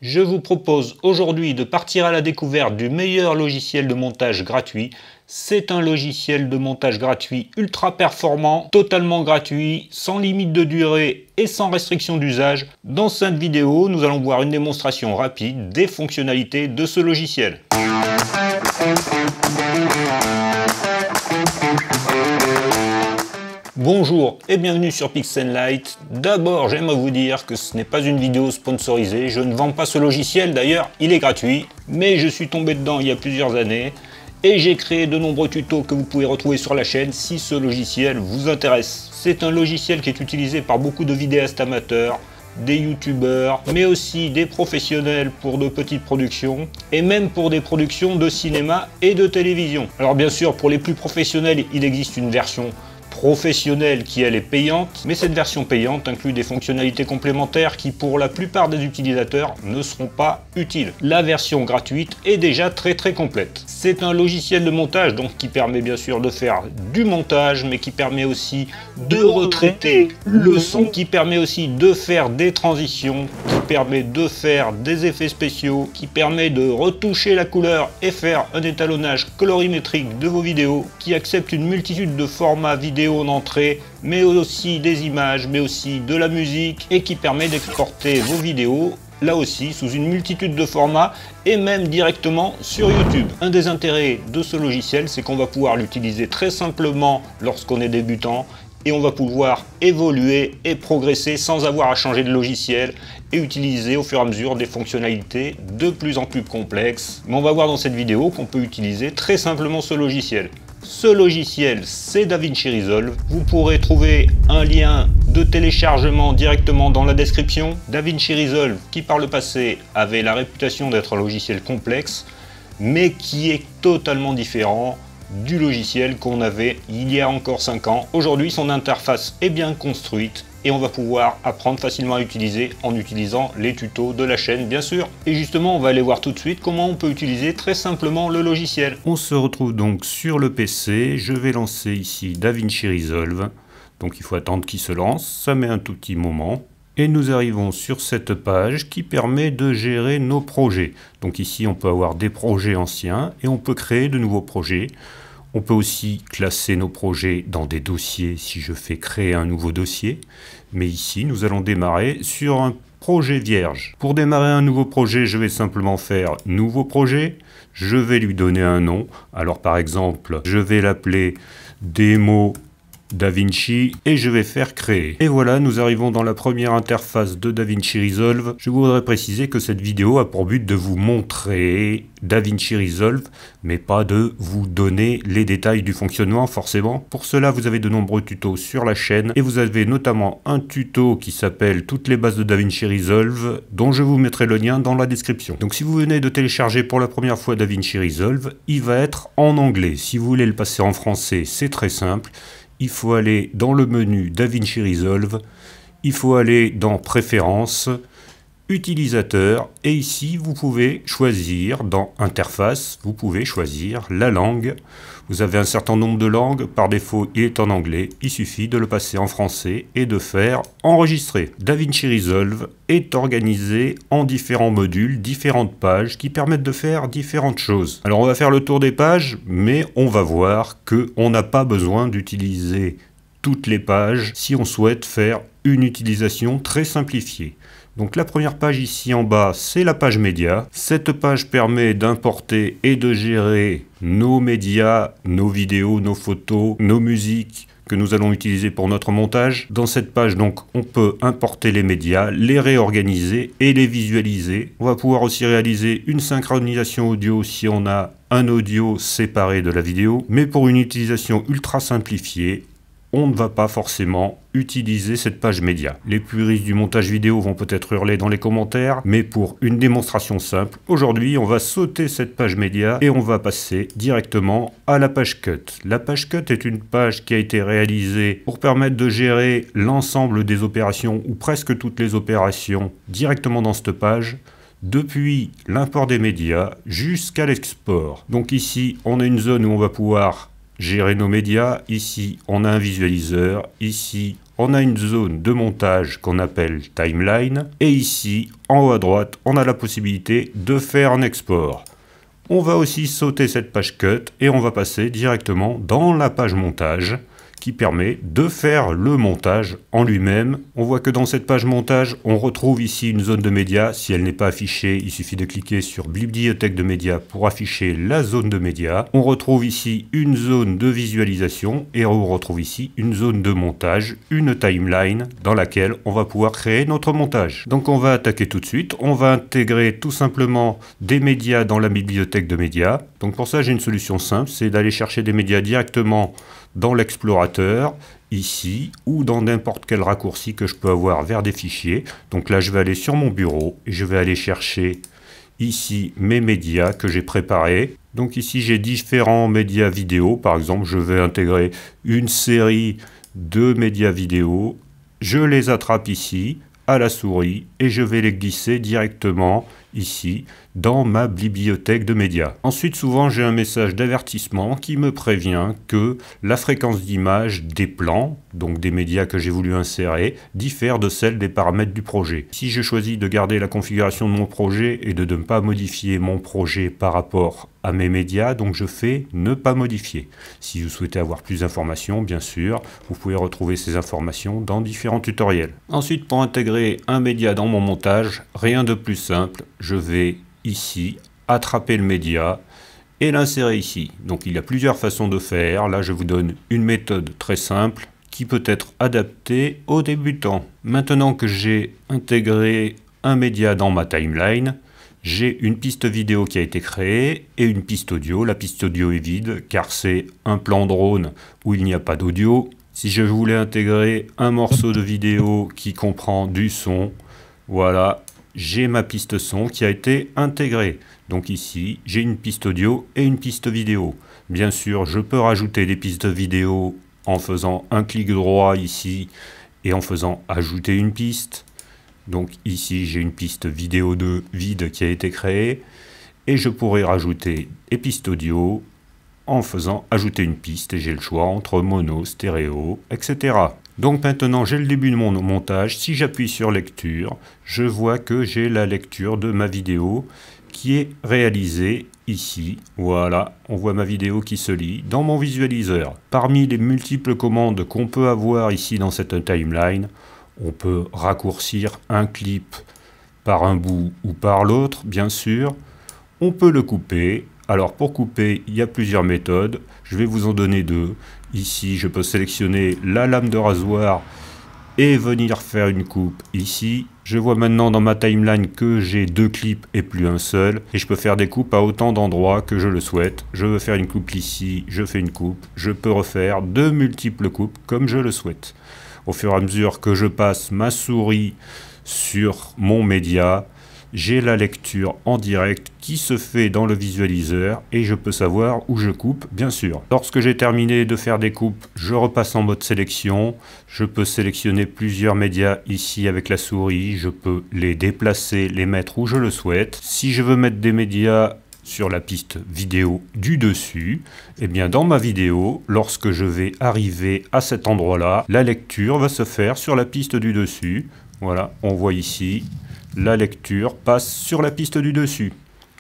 Je vous propose aujourd'hui de partir à la découverte du meilleur logiciel de montage gratuit. C'est un logiciel de montage gratuit ultra performant, totalement gratuit, sans limite de durée et sans restriction d'usage. Dans cette vidéo, nous allons voir une démonstration rapide des fonctionnalités de ce logiciel. Bonjour et bienvenue sur Pix'n'Light. D'abord, j'aimerais vous dire que ce n'est pas une vidéo sponsorisée. Je ne vends pas ce logiciel, d'ailleurs, il est gratuit. Mais je suis tombé dedans il y a plusieurs années et j'ai créé de nombreux tutos que vous pouvez retrouver sur la chaîne si ce logiciel vous intéresse. C'est un logiciel qui est utilisé par beaucoup de vidéastes amateurs, des youtubeurs, mais aussi des professionnels pour de petites productions et même pour des productions de cinéma et de télévision. Alors bien sûr, pour les plus professionnels, il existe une version professionnelle qui elle est payante, mais cette version payante inclut des fonctionnalités complémentaires qui pour la plupart des utilisateurs ne seront pas utiles. La version gratuite est déjà très complète. C'est un logiciel de montage donc qui permet bien sûr de faire du montage, mais qui permet aussi de retraiter le son, qui permet aussi de faire des transitions, qui permet de faire des effets spéciaux, qui permet de retoucher la couleur et faire un étalonnage colorimétrique de vos vidéos, qui accepte une multitude de formats vidéo en entrée, mais aussi des images, mais aussi de la musique, et qui permet d'exporter vos vidéos là aussi sous une multitude de formats et même directement sur YouTube. Un des intérêts de ce logiciel, c'est qu'on va pouvoir l'utiliser très simplement lorsqu'on est débutant et on va pouvoir évoluer et progresser sans avoir à changer de logiciel et utiliser au fur et à mesure des fonctionnalités de plus en plus complexes. Mais on va voir dans cette vidéo qu'on peut utiliser très simplement ce logiciel. Ce logiciel, c'est DaVinci Resolve. Vous pourrez trouver un lien de téléchargement directement dans la description. DaVinci Resolve, qui par le passé avait la réputation d'être un logiciel complexe, mais qui est totalement différent du logiciel qu'on avait il y a encore 5 ans. Aujourd'hui, son interface est bien construite et on va pouvoir apprendre facilement à utiliser en utilisant les tutos de la chaîne, bien sûr. Et justement, on va aller voir tout de suite comment on peut utiliser très simplement le logiciel. On se retrouve donc sur le PC. Je vais lancer ici DaVinci Resolve. Donc il faut attendre qu'il se lance. Ça met un tout petit moment. Et nous arrivons sur cette page qui permet de gérer nos projets. Donc ici, on peut avoir des projets anciens et on peut créer de nouveaux projets. On peut aussi classer nos projets dans des dossiers si je fais créer un nouveau dossier. Mais ici, nous allons démarrer sur un projet vierge. Pour démarrer un nouveau projet, je vais simplement faire « Nouveau projet ». Je vais lui donner un nom. Alors par exemple, je vais l'appeler « Démo DaVinci » et je vais faire créer. Et voilà, nous arrivons dans la première interface de DaVinci Resolve. Je voudrais préciser que cette vidéo a pour but de vous montrer DaVinci Resolve, mais pas de vous donner les détails du fonctionnement forcément. Pour cela, vous avez de nombreux tutos sur la chaîne et vous avez notamment un tuto qui s'appelle « Toutes les bases de DaVinci Resolve » dont je vous mettrai le lien dans la description. Donc si vous venez de télécharger pour la première fois DaVinci Resolve, il va être en anglais. Si vous voulez le passer en français, c'est très simple. Il faut aller dans le menu DaVinci Resolve, il faut aller dans Préférences, Utilisateur, et ici vous pouvez choisir dans Interface, vous pouvez choisir la langue. Vous avez un certain nombre de langues, par défaut il est en anglais, il suffit de le passer en français et de faire enregistrer. DaVinci Resolve est organisé en différents modules, différentes pages qui permettent de faire différentes choses. Alors on va faire le tour des pages, mais on va voir qu'on n'a pas besoin d'utiliser toutes les pages si on souhaite faire une utilisation très simplifiée. Donc la première page ici en bas, c'est la page média. Cette page permet d'importer et de gérer nos médias, nos vidéos, nos photos, nos musiques que nous allons utiliser pour notre montage. Dans cette page, donc, on peut importer les médias, les réorganiser et les visualiser. On va pouvoir aussi réaliser une synchronisation audio si on a un audio séparé de la vidéo. Mais pour une utilisation ultra simplifiée, on ne va pas forcément utiliser cette page média. Les puristes du montage vidéo vont peut-être hurler dans les commentaires, mais pour une démonstration simple, aujourd'hui on va sauter cette page média et on va passer directement à la page cut. La page cut est une page qui a été réalisée pour permettre de gérer l'ensemble des opérations ou presque toutes les opérations directement dans cette page, depuis l'import des médias jusqu'à l'export. Donc ici on a une zone où on va pouvoir gérer nos médias. Ici, on a un visualiseur. Ici, on a une zone de montage qu'on appelle Timeline. Et ici, en haut à droite, on a la possibilité de faire un export. On va aussi sauter cette page cut et on va passer directement dans la page montage qui permet de faire le montage en lui-même. On voit que dans cette page montage, on retrouve ici une zone de médias. Si elle n'est pas affichée, il suffit de cliquer sur bibliothèque de médias pour afficher la zone de médias. On retrouve ici une zone de visualisation et on retrouve ici une zone de montage, une timeline dans laquelle on va pouvoir créer notre montage. Donc on va attaquer tout de suite. On va intégrer tout simplement des médias dans la bibliothèque de médias. Donc pour ça, j'ai une solution simple, c'est d'aller chercher des médias directement dans l'explorateur, ici, ou dans n'importe quel raccourci que je peux avoir vers des fichiers. Donc là, je vais aller sur mon bureau et je vais aller chercher ici mes médias que j'ai préparés. Donc ici, j'ai différents médias vidéo. Par exemple, je vais intégrer une série de médias vidéo. Je les attrape ici à la souris et je vais les glisser directement ici dans ma bibliothèque de médias. Ensuite, souvent, j'ai un message d'avertissement qui me prévient que la fréquence d'image des plans, donc des médias que j'ai voulu insérer, diffère de celle des paramètres du projet. Si je choisis de garder la configuration de mon projet et de ne pas modifier mon projet par rapport à mes médias, donc je fais ne pas modifier. Si vous souhaitez avoir plus d'informations, bien sûr, vous pouvez retrouver ces informations dans différents tutoriels. Ensuite, pour intégrer un média dans mon montage, rien de plus simple, je vais ici attraper le média et l'insérer ici. Donc il y a plusieurs façons de faire. Là, je vous donne une méthode très simple qui peut être adaptée aux débutants. Maintenant que j'ai intégré un média dans ma timeline, j'ai une piste vidéo qui a été créée et une piste audio. La piste audio est vide car c'est un plan drone où il n'y a pas d'audio. Si je voulais intégrer un morceau de vidéo qui comprend du son, voilà, j'ai ma piste son qui a été intégrée. Donc ici, j'ai une piste audio et une piste vidéo. Bien sûr, je peux rajouter des pistes vidéo en faisant un clic droit ici et en faisant ajouter une piste. Donc ici, j'ai une piste vidéo 2 vide qui a été créée. Et je pourrais rajouter des pistes audio en faisant ajouter une piste. Et j'ai le choix entre mono, stéréo, etc. Donc maintenant, j'ai le début de mon montage. Si j'appuie sur lecture, je vois que j'ai la lecture de ma vidéo qui est réalisée ici. Voilà, on voit ma vidéo qui se lit dans mon visualiseur. Parmi les multiples commandes qu'on peut avoir ici dans cette timeline, on peut raccourcir un clip par un bout ou par l'autre, bien sûr. On peut le couper. Alors pour couper, il y a plusieurs méthodes. Je vais vous en donner deux. Ici, je peux sélectionner la lame de rasoir et venir faire une coupe ici. Je vois maintenant dans ma timeline que j'ai deux clips et plus un seul. Et je peux faire des coupes à autant d'endroits que je le souhaite. Je veux faire une coupe ici, je fais une coupe. Je peux refaire de multiples coupes comme je le souhaite. Au fur et à mesure que je passe ma souris sur mon média, j'ai la lecture en direct qui se fait dans le visualiseur et je peux savoir où je coupe, bien sûr. Lorsque j'ai terminé de faire des coupes, je repasse en mode sélection. Je peux sélectionner plusieurs médias ici avec la souris. Je peux les déplacer, les mettre où je le souhaite. Si je veux mettre des médias sur la piste vidéo du dessus, eh bien dans ma vidéo, lorsque je vais arriver à cet endroit-là, la lecture va se faire sur la piste du dessus. Voilà, on voit ici, la lecture passe sur la piste du dessus.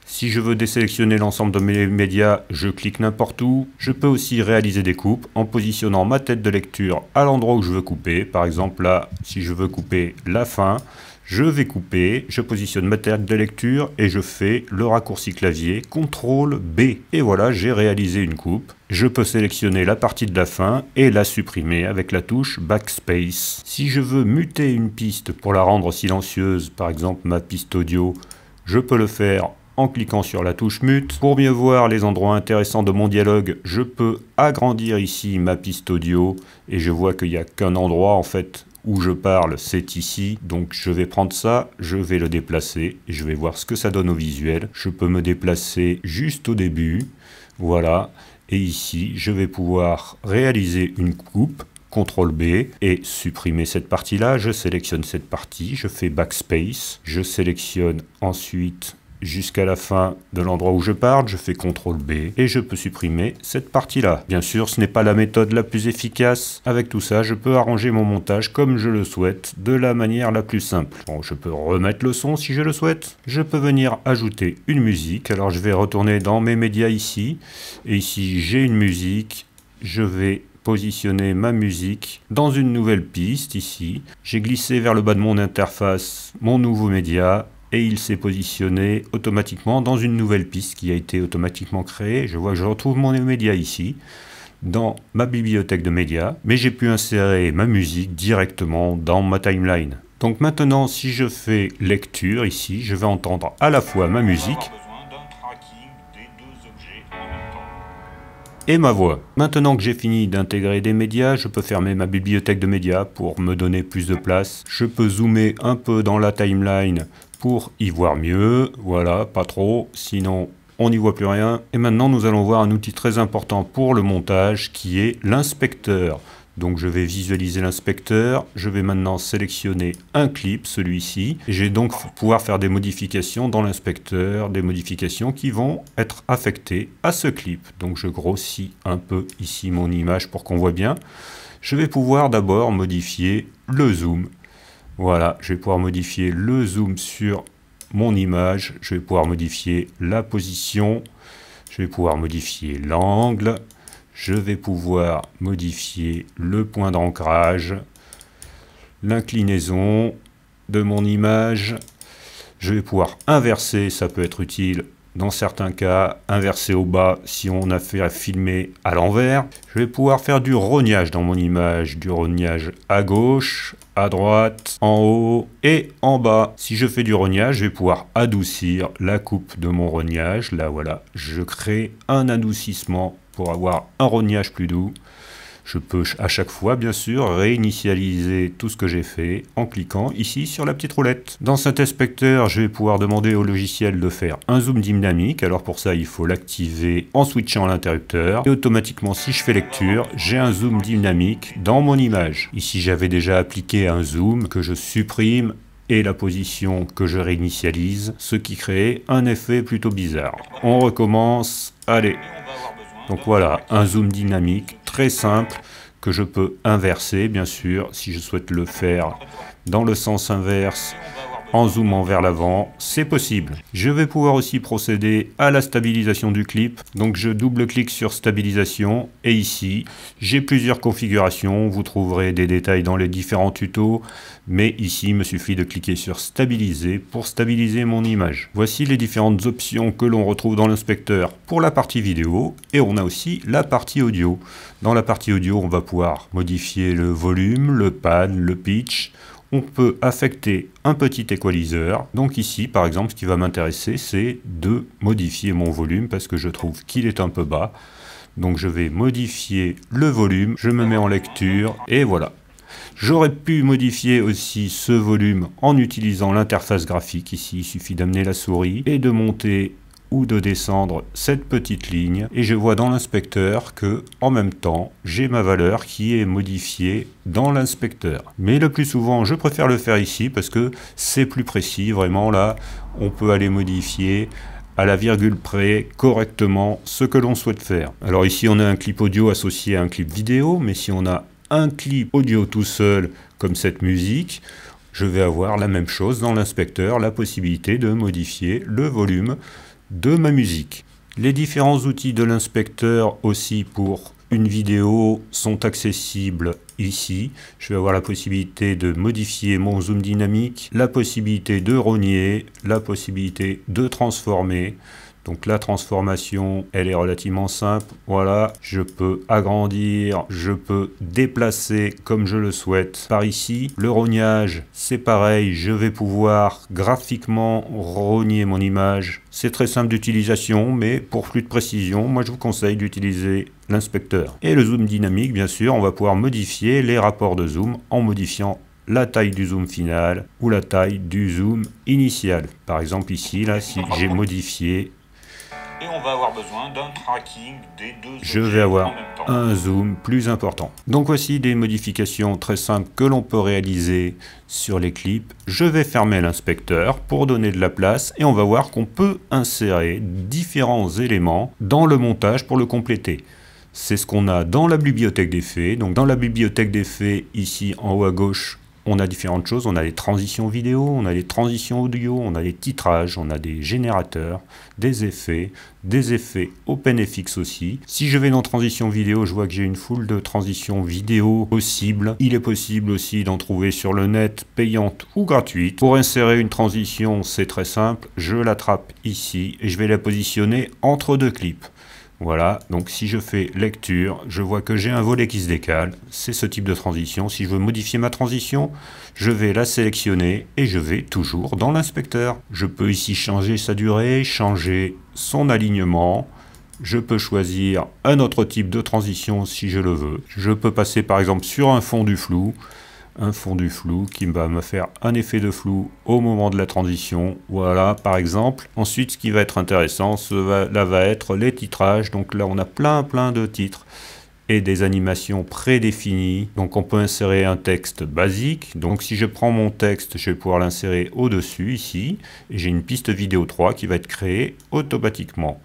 Si je veux désélectionner l'ensemble de mes médias, je clique n'importe où. Je peux aussi réaliser des coupes en positionnant ma tête de lecture à l'endroit où je veux couper. Par exemple là, si je veux couper la fin, je vais couper, je positionne ma tête de lecture et je fais le raccourci clavier CTRL B. Et voilà, j'ai réalisé une coupe. Je peux sélectionner la partie de la fin et la supprimer avec la touche Backspace. Si je veux muter une piste pour la rendre silencieuse, par exemple ma piste audio, je peux le faire en cliquant sur la touche mute. Pour mieux voir les endroits intéressants de mon dialogue, je peux agrandir ici ma piste audio et je vois qu'il n'y a qu'un endroit en fait où je parle, c'est ici. Donc je vais prendre ça, je vais le déplacer et je vais voir ce que ça donne au visuel. Je peux me déplacer juste au début, voilà. Et ici, je vais pouvoir réaliser une coupe. CTRL B et supprimer cette partie-là. Je sélectionne cette partie, je fais Backspace, je sélectionne ensuite jusqu'à la fin de l'endroit où je parle, je fais CTRL B et je peux supprimer cette partie-là. Bien sûr, ce n'est pas la méthode la plus efficace. Avec tout ça, je peux arranger mon montage comme je le souhaite, de la manière la plus simple. Bon, je peux remettre le son si je le souhaite. Je peux venir ajouter une musique. Alors, je vais retourner dans mes médias ici. Et ici, j'ai une musique. Je vais positionner ma musique dans une nouvelle piste ici. J'ai glissé vers le bas de mon interface mon nouveau média. Et il s'est positionné automatiquement dans une nouvelle piste qui a été automatiquement créée. Je vois que je retrouve mon média ici, dans ma bibliothèque de médias, mais j'ai pu insérer ma musique directement dans ma timeline. Donc maintenant, si je fais lecture ici, je vais entendre à la fois ma musique et ma voix. Maintenant que j'ai fini d'intégrer des médias, je peux fermer ma bibliothèque de médias pour me donner plus de place. Je peux zoomer un peu dans la timeline pour y voir mieux. Voilà, pas trop, sinon on n'y voit plus rien. Et maintenant, nous allons voir un outil très important pour le montage qui est l'inspecteur. Donc je vais visualiser l'inspecteur, je vais maintenant sélectionner un clip, celui-ci, et je vais donc pouvoir faire des modifications dans l'inspecteur, des modifications qui vont être affectées à ce clip. Donc je grossis un peu ici mon image pour qu'on voit bien. Je vais pouvoir d'abord modifier le zoom. Voilà, je vais pouvoir modifier le zoom sur mon image, je vais pouvoir modifier la position, je vais pouvoir modifier l'angle. Je vais pouvoir modifier le point d'ancrage, l'inclinaison de mon image. Je vais pouvoir inverser, ça peut être utile dans certains cas, inverser au bas si on a fait filmer à l'envers. Je vais pouvoir faire du rognage dans mon image, du rognage à gauche, à droite, en haut et en bas. Si je fais du rognage, je vais pouvoir adoucir la coupe de mon rognage. Là, voilà, je crée un adoucissement pour avoir un rognage plus doux. Je peux à chaque fois, bien sûr, réinitialiser tout ce que j'ai fait en cliquant ici sur la petite roulette. Dans cet inspecteur, je vais pouvoir demander au logiciel de faire un zoom dynamique. Alors pour ça, il faut l'activer en switchant l'interrupteur. Et automatiquement, si je fais lecture, j'ai un zoom dynamique dans mon image. Ici, j'avais déjà appliqué un zoom que je supprime et la position que je réinitialise, ce qui crée un effet plutôt bizarre. On recommence. Allez. Donc voilà, un zoom dynamique très simple que je peux inverser, bien sûr, si je souhaite le faire dans le sens inverse, en zoomant vers l'avant, c'est possible. Je vais pouvoir aussi procéder à la stabilisation du clip. Donc je double-clique sur stabilisation et ici, j'ai plusieurs configurations. Vous trouverez des détails dans les différents tutos. Mais ici, il me suffit de cliquer sur stabiliser pour stabiliser mon image. Voici les différentes options que l'on retrouve dans l'inspecteur pour la partie vidéo. Et on a aussi la partie audio. Dans la partie audio, on va pouvoir modifier le volume, le pan, le pitch. On peut affecter un petit équaliseur. Donc ici, par exemple, ce qui va m'intéresser, c'est de modifier mon volume parce que je trouve qu'il est un peu bas. Donc je vais modifier le volume, je me mets en lecture et voilà. J'aurais pu modifier aussi ce volume en utilisant l'interface graphique. Ici, il suffit d'amener la souris et de monter ou de descendre cette petite ligne et je vois dans l'inspecteur que en même temps j'ai ma valeur qui est modifiée dans l'inspecteur. Mais le plus souvent je préfère le faire ici parce que c'est plus précis, vraiment là on peut aller modifier à la virgule près correctement ce que l'on souhaite faire. Alors ici on a un clip audio associé à un clip vidéo, mais si on a un clip audio tout seul comme cette musique, je vais avoir la même chose dans l'inspecteur, la possibilité de modifier le volume de ma musique. Les différents outils de l'inspecteur aussi pour une vidéo sont accessibles ici. Je vais avoir la possibilité de modifier mon zoom dynamique, la possibilité de rogner, la possibilité de transformer. Donc la transformation, elle est relativement simple. Voilà, je peux agrandir, je peux déplacer comme je le souhaite par ici. Le rognage, c'est pareil, je vais pouvoir graphiquement rogner mon image. C'est très simple d'utilisation, mais pour plus de précision, moi je vous conseille d'utiliser l'inspecteur. Et le zoom dynamique, bien sûr, on va pouvoir modifier les rapports de zoom en modifiant la taille du zoom final ou la taille du zoom initial. Par exemple ici, là, si j'ai modifié et on va avoir besoin d'un tracking des deux je objets vais avoir en même temps. un zoom plus important. Donc voici des modifications très simples que l'on peut réaliser sur les clips. Je vais fermer l'inspecteur pour donner de la place et on va voir qu'on peut insérer différents éléments dans le montage pour le compléter. C'est ce qu'on a dans la bibliothèque d'effets. Donc dans la bibliothèque d'effets, ici en haut à gauche, on a différentes choses. On a des transitions vidéo, on a des transitions audio, on a des titrages, on a des générateurs, des effets OpenFX aussi. Si je vais dans transition vidéo, je vois que j'ai une foule de transitions vidéo possibles. Il est possible aussi d'en trouver sur le net, payante ou gratuite. Pour insérer une transition, c'est très simple. Je l'attrape ici et je vais la positionner entre deux clips. Voilà, donc si je fais lecture, je vois que j'ai un volet qui se décale, c'est ce type de transition. Si je veux modifier ma transition, je vais la sélectionner et je vais toujours dans l'inspecteur. Je peux ici changer sa durée, changer son alignement. Je peux choisir un autre type de transition si je le veux. Je peux passer par exemple sur un fond du flou. Un fond du flou qui va me faire un effet de flou au moment de la transition. Voilà, par exemple. Ensuite, ce qui va être intéressant, là va être les titrages. Donc là, on a plein de titres et des animations prédéfinies. Donc on peut insérer un texte basique. Donc si je prends mon texte, je vais pouvoir l'insérer au-dessus, ici. Et j'ai une piste vidéo 3 qui va être créée automatiquement.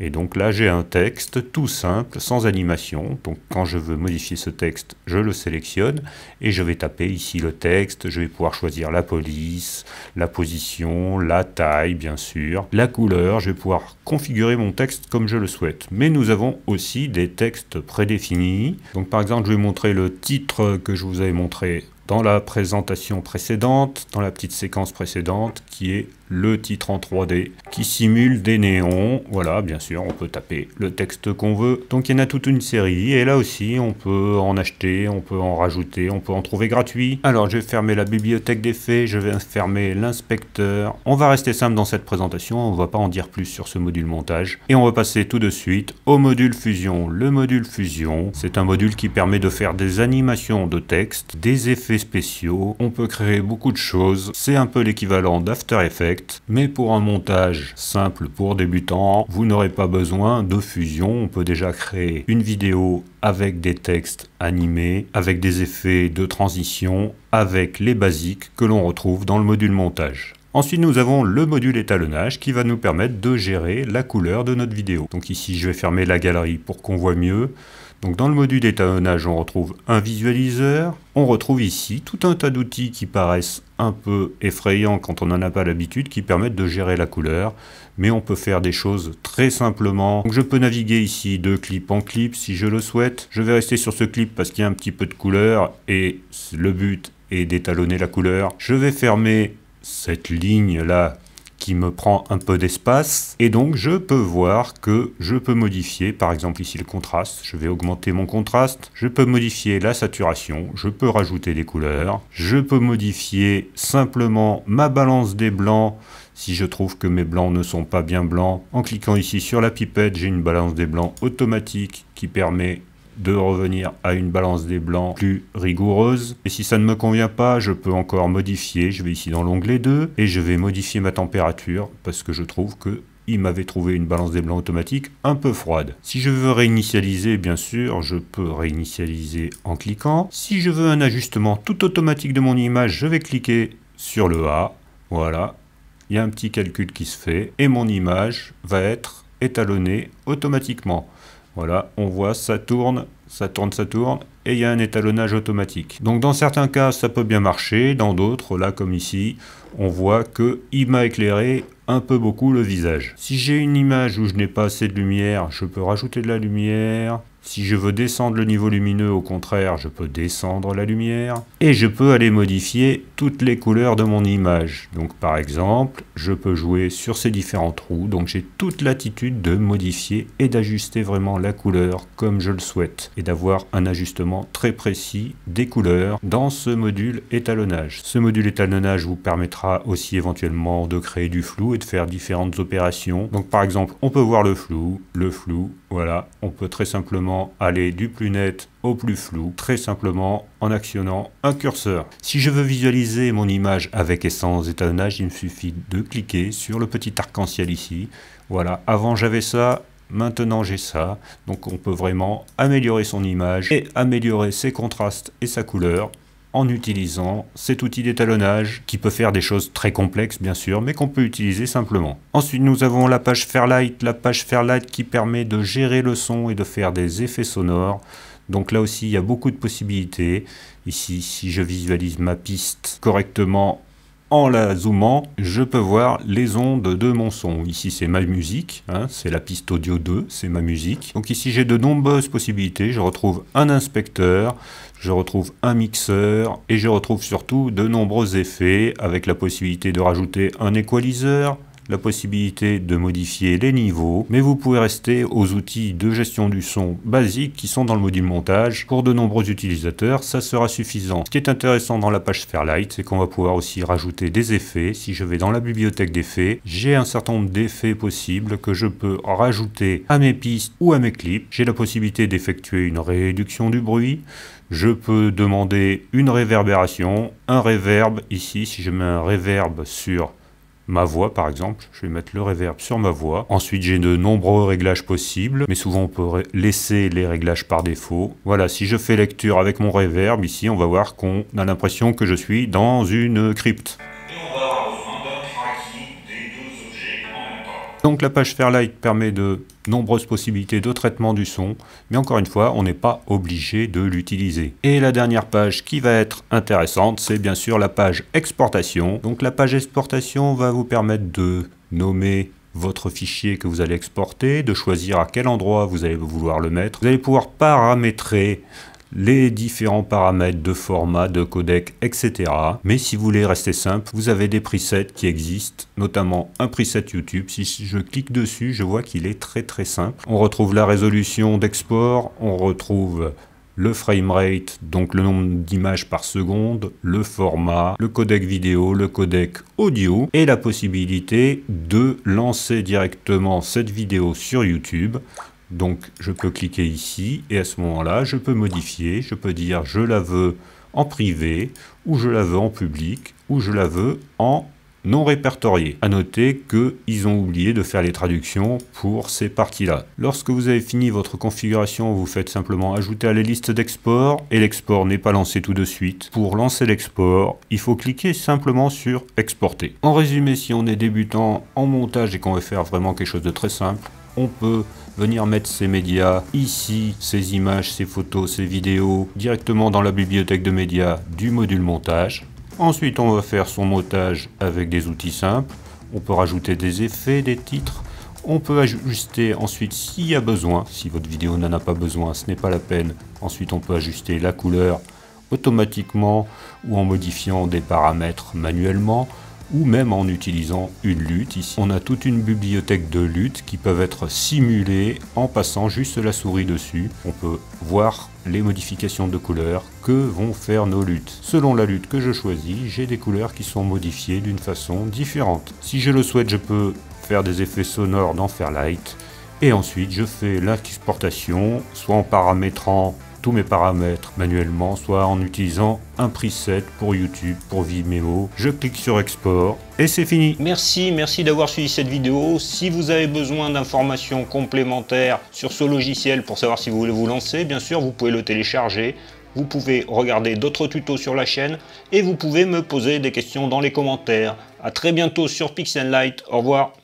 Et donc là, j'ai un texte tout simple, sans animation. Donc quand je veux modifier ce texte, je le sélectionne et je vais taper ici le texte. Je vais pouvoir choisir la police, la position, la taille, bien sûr, la couleur. Je vais pouvoir configurer mon texte comme je le souhaite. Mais nous avons aussi des textes prédéfinis. Donc par exemple, je vais montrer le titre que je vous avais montré dans la présentation précédente, dans la petite séquence précédente, qui est le titre en 3D, qui simule des néons. Voilà, bien sûr, on peut taper le texte qu'on veut. Donc il y en a toute une série, et là aussi, on peut en acheter, on peut en rajouter, on peut en trouver gratuit. Alors, je vais fermer la bibliothèque d'effets, je vais fermer l'inspecteur. On va rester simple dans cette présentation, on ne va pas en dire plus sur ce module montage. Et on va passer tout de suite au module fusion. Le module fusion, c'est un module qui permet de faire des animations de texte, des effets spéciaux. On peut créer beaucoup de choses. C'est un peu l'équivalent d'After Effects. Mais pour un montage simple pour débutants, vous n'aurez pas besoin de fusion. On peut déjà créer une vidéo avec des textes animés, avec des effets de transition, avec les basiques que l'on retrouve dans le module montage. Ensuite, nous avons le module étalonnage qui va nous permettre de gérer la couleur de notre vidéo. Donc ici, je vais fermer la galerie pour qu'on voit mieux. Donc dans le module d'étalonnage, on retrouve un visualiseur. On retrouve ici tout un tas d'outils qui paraissent un peu effrayants quand on n'en a pas l'habitude, qui permettent de gérer la couleur. Mais on peut faire des choses très simplement. Donc je peux naviguer ici de clip en clip si je le souhaite. Je vais rester sur ce clip parce qu'il y a un petit peu de couleur et le but est d'étalonner la couleur. Je vais fermer cette ligne-là qui me prend un peu d'espace, et donc je peux voir que je peux modifier, par exemple ici le contraste, je vais augmenter mon contraste, je peux modifier la saturation, je peux rajouter des couleurs, je peux modifier simplement ma balance des blancs, si je trouve que mes blancs ne sont pas bien blancs. En cliquant ici sur la pipette, j'ai une balance des blancs automatique qui permet de revenir à une balance des blancs plus rigoureuse. Et si ça ne me convient pas, je peux encore modifier. Je vais ici dans l'onglet 2 et je vais modifier ma température parce que je trouve que il m'avait trouvé une balance des blancs automatique un peu froide. Si je veux réinitialiser, bien sûr, je peux réinitialiser en cliquant. Si je veux un ajustement tout automatique de mon image, je vais cliquer sur le A. Voilà, il y a un petit calcul qui se fait et mon image va être étalonnée automatiquement. Voilà, on voit ça tourne, et il y a un étalonnage automatique. Donc dans certains cas, ça peut bien marcher, dans d'autres, là comme ici, on voit qu'il m'a éclairé un peu beaucoup le visage. Si j'ai une image où je n'ai pas assez de lumière, je peux rajouter de la lumière. Si je veux descendre le niveau lumineux, au contraire, je peux descendre la lumière. Et je peux aller modifier toutes les couleurs de mon image. Donc par exemple, je peux jouer sur ces différents trous. Donc j'ai toute latitude de modifier et d'ajuster vraiment la couleur comme je le souhaite. Et d'avoir un ajustement très précis des couleurs dans ce module étalonnage. Ce module étalonnage vous permettra aussi éventuellement de créer du flou et de faire différentes opérations. Donc par exemple, on peut voir le flou, voilà. On peut très simplement simplement aller du plus net au plus flou, très simplement en actionnant un curseur. Si je veux visualiser mon image avec et sans étalonnage, il me suffit de cliquer sur le petit arc-en-ciel ici. Voilà, avant j'avais ça, maintenant j'ai ça. Donc on peut vraiment améliorer son image et améliorer ses contrastes et sa couleur en utilisant cet outil d'étalonnage qui peut faire des choses très complexes bien sûr, mais qu'on peut utiliser simplement. Ensuite nous avons la page Fairlight qui permet de gérer le son et de faire des effets sonores. Donc là aussi il y a beaucoup de possibilités. Ici si je visualise ma piste correctement en la zoomant, je peux voir les ondes de mon son. Ici c'est ma musique, hein, c'est la piste audio 2, c'est ma musique. Donc ici j'ai de nombreuses possibilités, je retrouve un inspecteur, je retrouve un mixeur et je retrouve surtout de nombreux effets avec la possibilité de rajouter un équaliseur, la possibilité de modifier les niveaux, mais vous pouvez rester aux outils de gestion du son basiques qui sont dans le module montage. Pour de nombreux utilisateurs, ça sera suffisant. Ce qui est intéressant dans la page Fairlight, c'est qu'on va pouvoir aussi rajouter des effets. Si je vais dans la bibliothèque d'effets, j'ai un certain nombre d'effets possibles que je peux rajouter à mes pistes ou à mes clips. J'ai la possibilité d'effectuer une réduction du bruit. Je peux demander une réverbération, un reverb. Ici, si je mets un reverb sur ma voix par exemple, je vais mettre le reverb sur ma voix. Ensuite j'ai de nombreux réglages possibles, mais souvent on peut laisser les réglages par défaut. Voilà, si je fais lecture avec mon reverb, ici on va voir qu'on a l'impression que je suis dans une crypte. Donc la page Fairlight permet de nombreuses possibilités de traitement du son, mais encore une fois, on n'est pas obligé de l'utiliser. Et la dernière page qui va être intéressante, c'est bien sûr la page exportation. Donc la page exportation va vous permettre de nommer votre fichier que vous allez exporter, de choisir à quel endroit vous allez vouloir le mettre. Vous allez pouvoir paramétrer les différents paramètres de format, de codec, etc. Mais si vous voulez rester simple, vous avez des presets qui existent, notamment un preset YouTube. Si je clique dessus, je vois qu'il est très simple. On retrouve la résolution d'export, on retrouve le framerate, donc le nombre d'images par seconde, le format, le codec vidéo, le codec audio et la possibilité de lancer directement cette vidéo sur YouTube. Donc je peux cliquer ici et à ce moment-là, je peux modifier, je peux dire je la veux en privé, ou je la veux en public, ou je la veux en non répertorié. À noter qu'ils ont oublié de faire les traductions pour ces parties-là. Lorsque vous avez fini votre configuration, vous faites simplement ajouter à la liste d'export et l'export n'est pas lancé tout de suite. Pour lancer l'export, il faut cliquer simplement sur exporter. En résumé, si on est débutant en montage et qu'on veut faire vraiment quelque chose de très simple, on peut venir mettre ces médias ici, ces images, ces photos, ces vidéos, directement dans la bibliothèque de médias du module montage. Ensuite, on va faire son montage avec des outils simples. On peut rajouter des effets, des titres. On peut ajuster ensuite s'il y a besoin. Si votre vidéo n'en a pas besoin, ce n'est pas la peine. Ensuite, on peut ajuster la couleur automatiquement ou en modifiant des paramètres manuellement, ou même en utilisant une lutte. Ici, on a toute une bibliothèque de luttes qui peuvent être simulées en passant juste la souris dessus. On peut voir les modifications de couleurs que vont faire nos luttes. Selon la lutte que je choisis, j'ai des couleurs qui sont modifiées d'une façon différente. Si je le souhaite, je peux faire des effets sonores dans Fairlight. Et ensuite, je fais l'exportation, soit en paramétrant tous mes paramètres manuellement, soit en utilisant un preset pour YouTube, pour Vimeo. Je clique sur export et c'est fini. Merci d'avoir suivi cette vidéo. Si vous avez besoin d'informations complémentaires sur ce logiciel pour savoir si vous voulez vous lancer, bien sûr, vous pouvez le télécharger. Vous pouvez regarder d'autres tutos sur la chaîne et vous pouvez me poser des questions dans les commentaires. À très bientôt sur PixenLight. Au revoir.